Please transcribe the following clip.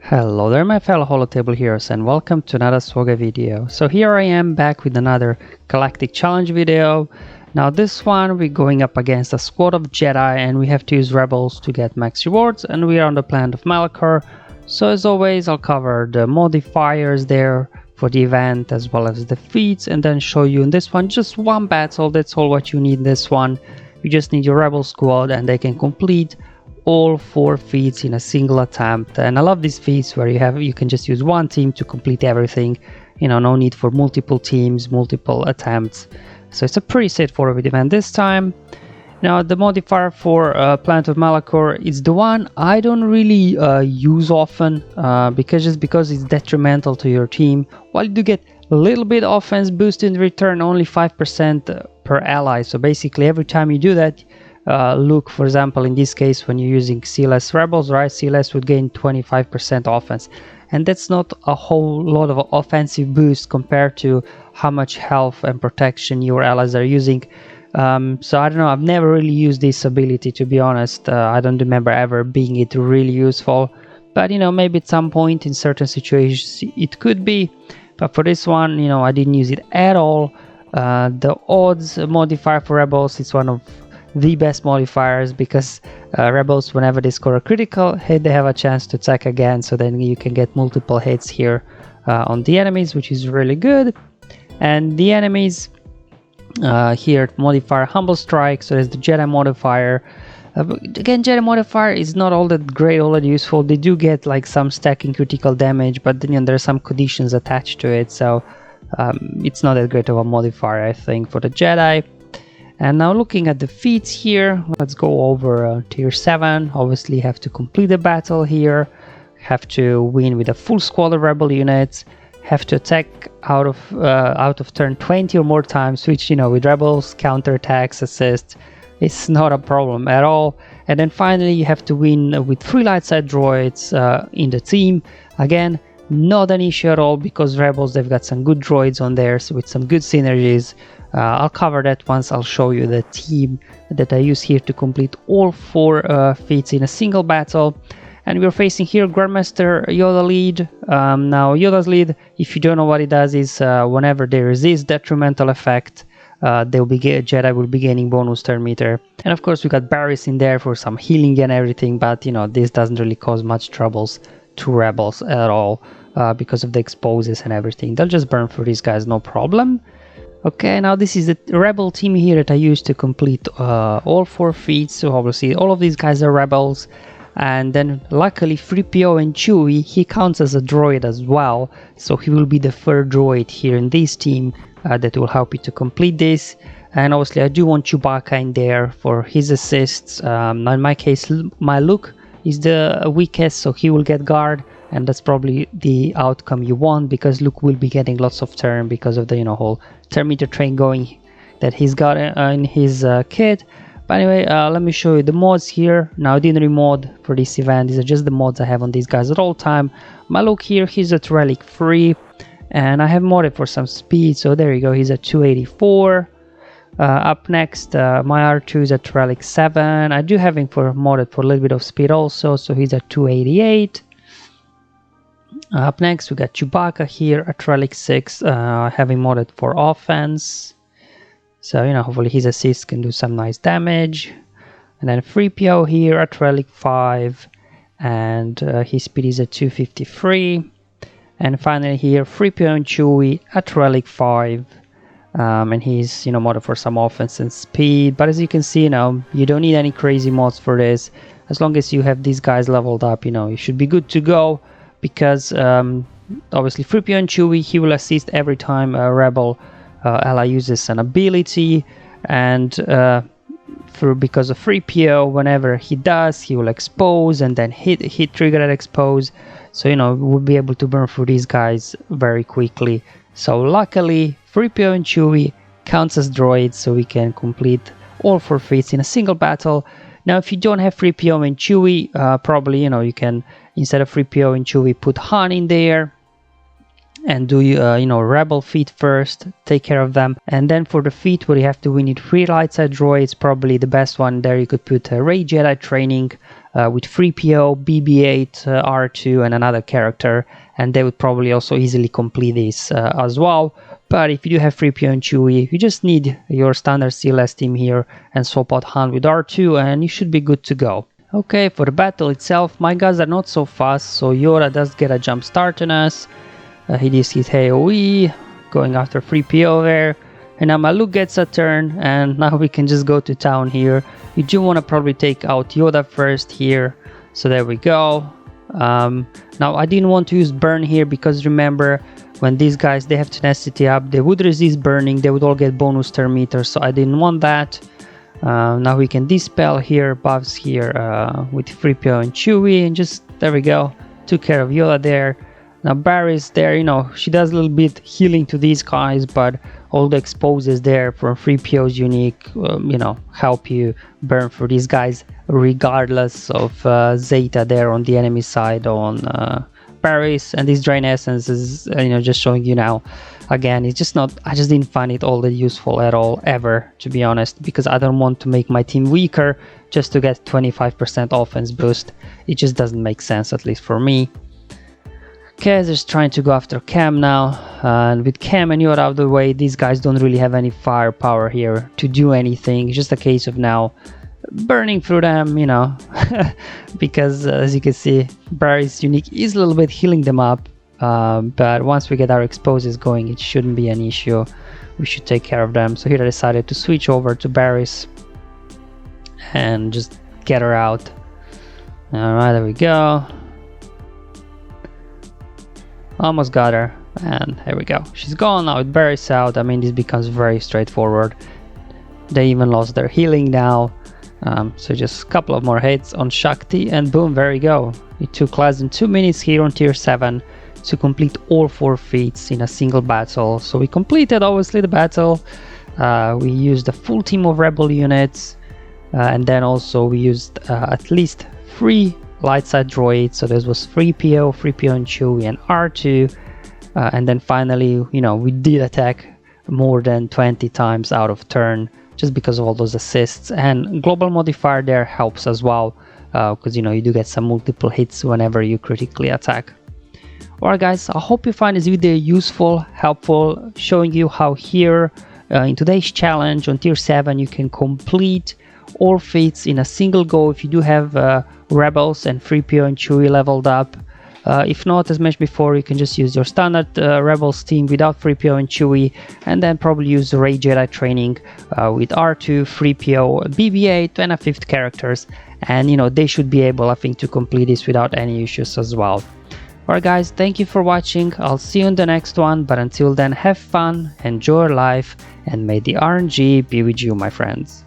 Hello there my fellow Holotable heroes and welcome to another SWGOH video. So here I am back with another Galactic challenge video. Now this one we're going up against a squad of Jedi and we have to use rebels to get max rewards, and we are on the planet of Malachor. So as always I'll cover the modifiers there for the event as well as the feats, and then show you in this one just one battle. That's all what you need in this one. You just need your rebel squad and they can complete all 4 feats in a single attempt. And I love these feats where you can just use one team to complete everything, you know, no need for multiple teams, multiple attempts. So it's a pretty straightforward event this time. Now the modifier for Planet of Malachor is the one I don't really use often because it's detrimental to your team. While you do get a little bit offense boost in return, only 5% per ally. So basically every time you do that, look, for example, in this case when you're using CLS rebels, right, CLS would gain 25% offense, and that's not a whole lot of offensive boost compared to how much health and protection your allies are using. So I don't know, I've never really used this ability, to be honest. I don't remember ever being it really useful, but you know, maybe at some point in certain situations it could be, but for this one, you know, I didn't use it at all. The odds modifier for rebels is one of the best modifiers because rebels, whenever they score a critical hit, they have a chance to attack again, so then you can get multiple hits here on the enemies, which is really good. And the enemies here modifier Humble Strike, so there's the Jedi modifier. Again, Jedi modifier is not all that great, all that useful. They do get like some stacking critical damage, but then, you know, there are some conditions attached to it, so it's not that great of a modifier, I think, for the Jedi. And now looking at the feats here, let's go over tier 7. Obviously you have to complete the battle here, have to win with a full squad of rebel units, have to attack out of turn 20 or more times, which, you know, with rebels, counterattacks, assist, it's not a problem at all. And then finally you have to win with 3 light side droids in the team. Again, not an issue at all because rebels, they've got some good droids on there, so with some good synergies. I'll cover that once I'll show you the team that I use here to complete all 4 feats in a single battle. And we're facing here Grandmaster Yoda lead. Now Yoda's lead, if you don't know what it does, is whenever they resist detrimental effect, Jedi will be gaining bonus turn meter. And of course we got Barris in there for some healing and everything, but you know, this doesn't really cause much troubles to rebels at all because of the exposes and everything. They'll just burn through these guys, no problem. Okay, now this is the rebel team here that I used to complete all 4 feats. So obviously all of these guys are rebels, and then luckily 3PO and Chewie, he counts as a droid as well, so he will be the 3rd droid here in this team that will help you to complete this. And obviously I do want Chewbacca in there for his assists. Now in my case my Luke is the weakest, so he will get guard, and that's probably the outcome you want because Luke will be getting lots of turn because of the, you know, whole turn meter train going that he's got in his kit. But anyway, let me show you the mods here. Now I didn't remod for this event, these are just the mods I have on these guys at all time. My Luke here, he's at relic 3, and I have modded for some speed, so there you go, he's at 284. Up next, my R2 is at relic 7. I do have him for modded for a little bit of speed also, so he's at 288. Up next we got Chewbacca here at relic 6, having modded for offense, so you know, hopefully his assist can do some nice damage. And then 3PO here at relic 5, and his speed is at 253. And finally here 3PO and Chewie at relic 5, and he's, you know, modded for some offense and speed. But as you can see, you know, you don't need any crazy mods for this. As long as you have these guys leveled up, you know, you should be good to go. Because obviously 3PO and Chewie, he will assist every time a rebel ally uses an ability, and because of 3PO, whenever he does, he will expose and then hit trigger that expose, so you know, we'll be able to burn through these guys very quickly. So luckily 3PO and Chewie counts as droids, so we can complete all 4 feats in a single battle. Now if you don't have 3PO and Chewie, probably, you know, you can, instead of 3PO and Chewie, put Han in there and do you know, rebel feat first, take care of them. And then for the feat where you have to win it 3 light side droids, probably the best one there, you could put Rey Jedi training with 3PO, BB-8, R2 and another character, and they would probably also easily complete this as well. But if you do have 3PO and Chewie, you just need your standard CLS team here and swap out Han with R2 and you should be good to go. Okay, for the battle itself, my guys are not so fast, so Yoda does get a jump start on us. He just hit AoE, going after 3PO there. And now my Luke gets a turn, and now we can just go to town here. You do want to probably take out Yoda first here. So there we go. Now I didn't want to use burn here because remember, when these guys, they have tenacity up, they would resist burning, they would all get bonus turn meters, so I didn't want that. Now we can dispel here, buffs here with 3PO and Chewie, and just, there we go, took care of Yoda there. Now Barry's there, you know, she does a little bit healing to these guys, but all the exposes there from 3PO's unique, you know, help you burn for these guys regardless of Zeta there on the enemy side on Barry's. And this Drain Essence is, you know, just showing you now. Again, it's just not, I just didn't find it all that useful at all, ever, to be honest, because I don't want to make my team weaker just to get 25% offense boost. It just doesn't make sense, at least for me. Okay, just trying to go after Cam now, and with Cam and Yoda out of the way, these guys don't really have any firepower here to do anything. It's just a case of now burning through them, you know, because as you can see, Barry's unique is a little bit healing them up, but once we get our exposes going, it shouldn't be an issue. We should take care of them. So here I decided to switch over to Barry's and just get her out. Alright, there we go. Almost got her, and here we go. She's gone now with Barry's out. I mean, this becomes very straightforward. They even lost their healing now. So just a couple of more hits on Shakti, and boom, there we go. It took less than 2 minutes here on tier 7 to complete all 4 feats in a single battle. So we completed, obviously, the battle. We used a full team of rebel units, and then also we used at least 3 light side droids. So this was 3PO and Chewie and R2, and then finally, you know, we did attack more than 20 times out of turn just because of all those assists, and global modifier there helps as well, because you know, you do get some multiple hits whenever you critically attack. Alright guys, I hope you find this video useful, helpful, showing you how here in today's challenge on tier 7 you can complete all feats in a single go if you do have Rebels and 3PO and Chewie leveled up. If not, as mentioned before, you can just use your standard Rebels team without 3PO and Chewie, and then probably use Ray Jedi training with R2, 3PO, BB-8 and a 5th characters, and you know, they should be able, I think, to complete this without any issues as well. Alright guys, thank you for watching. I'll see you in the next one, but until then, have fun, enjoy your life, and may the RNG be with you, my friends.